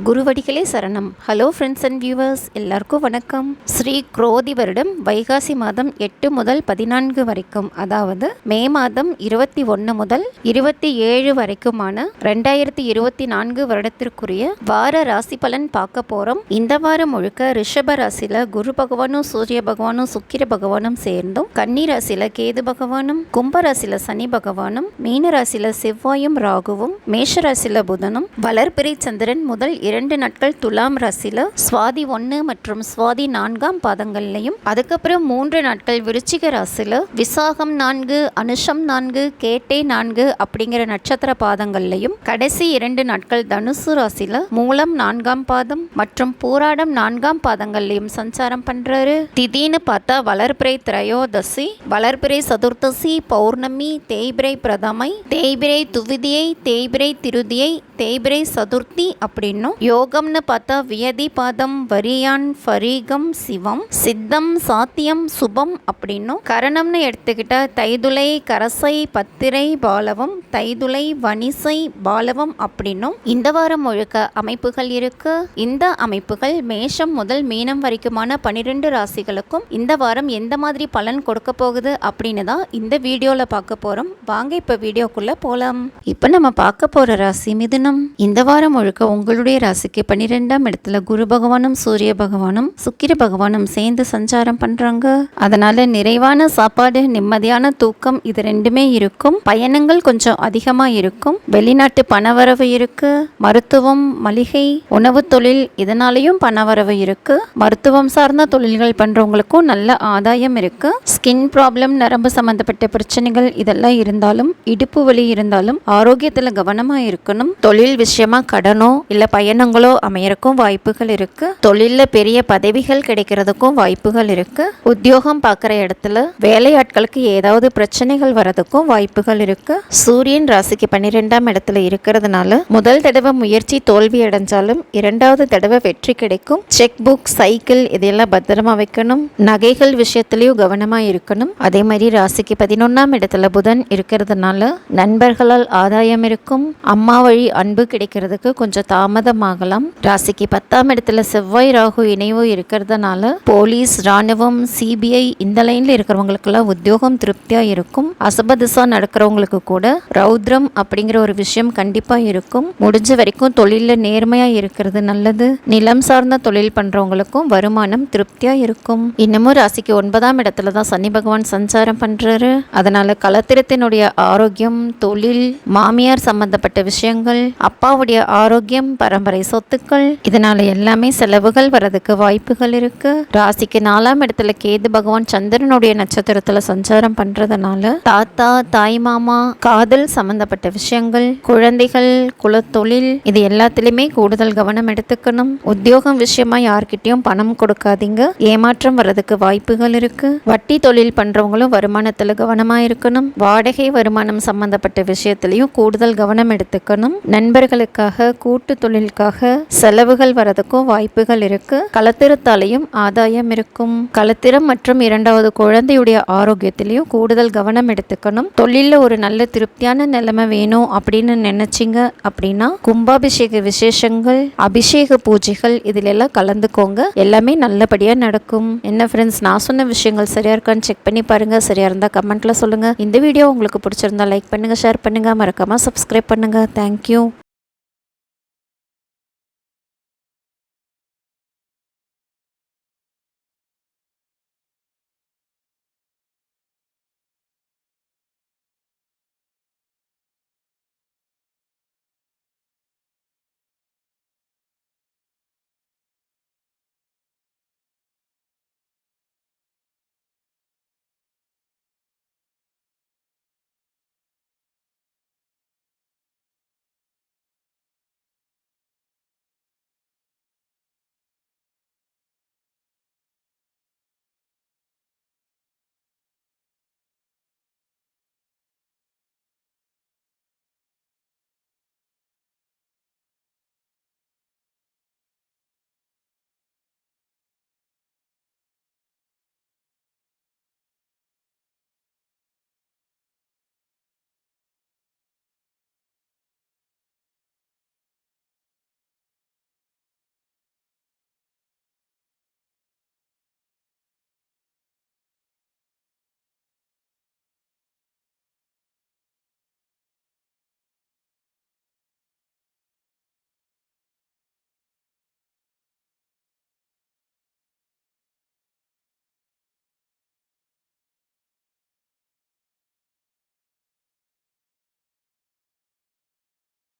குருவடிகளே சரணம். Hello friends and viewers, எல்லாருக்கும் வணக்கம். ஸ்ரீ குரோதி வருடம் வைகாசி மாதம் 8 முதல் 14 வரைக்கும், அதாவது மே மாதம் 21 முதல் 27 வரைக்குமான 2024 வருடத்திற்குரிய வார ராசி பலன் பார்க்க போகிறோம். இந்த வாரம் முழுக்க ரிஷப ராசியில் குரு பகவானும் சூரிய பகவானும் சுக்கிர பகவானும் சேர்ந்தும், கன்னி ராசியில் கேது பகவானும், கும்ப ராசியில் சனி பகவானும், மீன ராசியில் செவ்வாயும் ராகுவும், மேஷ ராசியில் புதனும், வளர்பிறை சந்திரன் முதல் 2 நாட்கள் துலாம் ராசியில சுவாதி 1 மற்றும் சுவாதி 4ஆம் பாதங்கள்லையும், அதுக்கப்புறம் 3 நாட்கள் விருச்சிக ராசியில விசாகம் 4, அனுஷம் 4, கேட்டை 4 அப்படிங்கிற நட்சத்திர பாதங்கள்லையும், கடைசி 2 நாட்கள் தனுசு ராசியில மூலம் 4ஆம் பாதம் மற்றும் பூராடம் 4ஆம் பாதங்கள்லையும் சஞ்சாரம் பண்றாரு. திடீர்னு பார்த்தா வளர்பிறை திரையோதசி, வளர்பிறை சதுர்த்தசி, பௌர்ணமி, தேய்பிறை பிரதமை, தேய்பிறை துவிதியை, தேய்பிறை திருதியை, தேய்பிறை சதுர்த்தி அப்படின்னும், யோகம்னு பார்த்தா வியதி பாதம், வரியான், ஃபரீகம், சிவம், சித்தம், சாத்தியம், சுபம் அப்படின்னும், கரணம்னு எடுத்துக்கிட்டா தைதுளை, கரசை, பத்திரை, பாலவம், தைதுளை, வனிசை, பாலவம் அப்படின்னும் இந்த வாரம் முழுக்க அமைப்புகள் இருக்கு. இந்த அமைப்புகள் மேஷம் முதல் மீனம் வரைக்குமான 12 ராசிகளுக்கும் இந்த வாரம் எந்த மாதிரி பலன் கொடுக்க போகுது அப்படின்னு தான் இந்த வீடியோல பார்க்க போறோம். வாங்க இப்ப வீடியோக்குள்ள போலாம். இப்ப நம்ம பார்க்க போற ராசி மிதுனம். இந்த வாரம் முழுக்க உங்களுடைய ராசிக்கு 12ஆம் இடத்துல குரு பகவானும் சூரிய பகவானும் சுக்கிர பகவானும் சேர்ந்து சஞ்சாரம் பண்றாங்க. அதனால நிறைவான சாப்பாடு, நிம்மதியான தூக்கம், இது ரெண்டுமே இருக்கும். பயணங்கள் கொஞ்சம் அதிகமா இருக்கும். வெளிநாட்டு பணவரவு இருக்கு. மருத்துவம், மளிகை, உணவு தொழில், இதனாலையும் பணவரவு இருக்கு. மருத்துவம் சார்ந்த தொழில்கள் பண்றவங்களுக்கும் நல்ல ஆதாயம் இருக்கு. ஸ்கின் ப்ராப்ளம், நரம்பு சம்பந்தப்பட்ட பிரச்சனைகள் இதெல்லாம் இருந்தாலும், இடுப்பு வலி இருந்தாலும் ஆரோக்கியத்துல கவனமா இருக்கணும். தொழில் விஷயமா கடனோ இல்ல பயணங்களோ அமையறக்கும் வாய்ப்புகள் இருக்கு. தொழில்ல பெரிய பதவிகள் கிடைக்கிறதுக்கும் வாய்ப்புகள் இருக்கு. உத்தியோகம் பார்க்குற இடத்துல வேலையாட்களுக்கு ஏதாவது பிரச்சனைகள் வரதுக்கும் வாய்ப்புகள் இருக்கு. சூரியன் ராசிக்கு 12ஆம் இடத்துல இருக்கிறதுனால முதல் தடவை முயற்சி தோல்வி அடைஞ்சாலும் 2வது தடவை வெற்றி கிடைக்கும். செக் புக், சைக்கிள் இதெல்லாம் பத்திரமா வைக்கணும். நகைகள் விஷயத்திலையும் கவனமா இருக்கணும். அதே மாதிரி ராசிக்கு 11ஆம் இடத்துல புதன் இருக்கிறதுனால நண்பர்களால் ஆதாயம் இருக்கும். அம்மா வழி அன்பு கிடைக்கிறதுக்கு கொஞ்சம் தாமதமாகலாம். ராசிக்கு 10ஆம் இடத்துல செவ்வாய் ராகு இணைவு இருக்கிறதுனால போலீஸ், ராணுவம், சிபிஐ இந்த லைன்ல இருக்கிறவங்களுக்கெல்லாம் உத்தியோகம் திருப்தியா இருக்கும். அசபதிசா நடக்கிறவங்களுக்கு கூட ரௌத்ரம் அப்படிங்கிற ஒரு விஷயம் கண்டிப்பா இருக்கும். முடிஞ்ச வரைக்கும் தொழில நேர்மையா இருக்கிறது நல்லது. நிலம் சார்ந்த தொழில் பண்றவங்களுக்கும் வருமானம் திருப்தியா இருக்கும். இன்னமும் ராசிக்கு 9ஆம் இடத்துல தான் சனி பகவான் சஞ்சாரம் பண்றாரு. அதனால களத்திரத்தினுடைய ஆரோக்கியம், தொழில், மாமியார் சம்பந்தப்பட்ட விஷயங்கள், அப்பாவுடைய ஆரோக்கியம், பரம்பரை சொத்துக்கள், இதனால எல்லாமே செலவுகள் வரதுக்கு வாய்ப்புகள் இருக்கு. ராசிக்கு 4ஆம் இடத்துல கேது பகவான் சந்திரனுடைய நட்சத்திரத்துல சஞ்சாரம் பண்றதுனால தாத்தா, தாய் மாமா, காதல் சம்பந்தப்பட்ட விஷயங்கள், குழந்தைகள், குலத்தொழில் இது எல்லாத்திலுமே கூடுதல் கவனம் எடுத்துக்கணும். உத்தியோகம் விஷயமா யார்கிட்டயும் பணம் கொடுக்காதீங்க. ஏமாற்றம் வர்றதுக்கு வாய்ப்புகள் இருக்கு. வட்டி தொழில் பண்றவங்களும் வருமானத்துல கவனமா இருக்கணும். வாடகை வருமானம் சம்பந்தப்பட்ட விஷயத்திலையும் கூடுதல் கவனம் எடுத்துக்கணும். நண்பர்களுக்காக, கூட்டு தொழிலுக்காக செலவுகள் வரதுக்கும் வாய்ப்புகள் இருக்கு. களத்திரத்தாலையும் ஆதாயம் இருக்கும். களத்திரம் மற்றும் 2வது குழந்தையுடைய ஆரோக்கியத்திலையும் கூடுதல் கவனம் எடுத்துக்கணும். தொழில ஒரு நல்ல திருப்தியான நிலைமை வேணும் அப்படின்னு நினைச்சிங்க அப்படின்னா கும்பாபிஷேக விசேஷங்கள், அபிஷேக பூஜைகள் இதுல எல்லாம் கலந்துக்கோங்க. எல்லாமே நல்லபடியா நடக்கும். என்ன ஃப்ரெண்ட்ஸ், நான் சொன்ன விஷயங்கள் சரியா இருக்கான்னு செக் பண்ணி பாருங்க. சரியா இருந்தா கமெண்ட்ல சொல்லுங்க. இந்த வீடியோ உங்களுக்கு பிடிச்சிருந்தா லைக் பண்ணுங்க, ஷேர் பண்ணுங்க, மறக்காம சப்ஸ்கிரைப் பண்ணுங்க. தேங்க்யூ.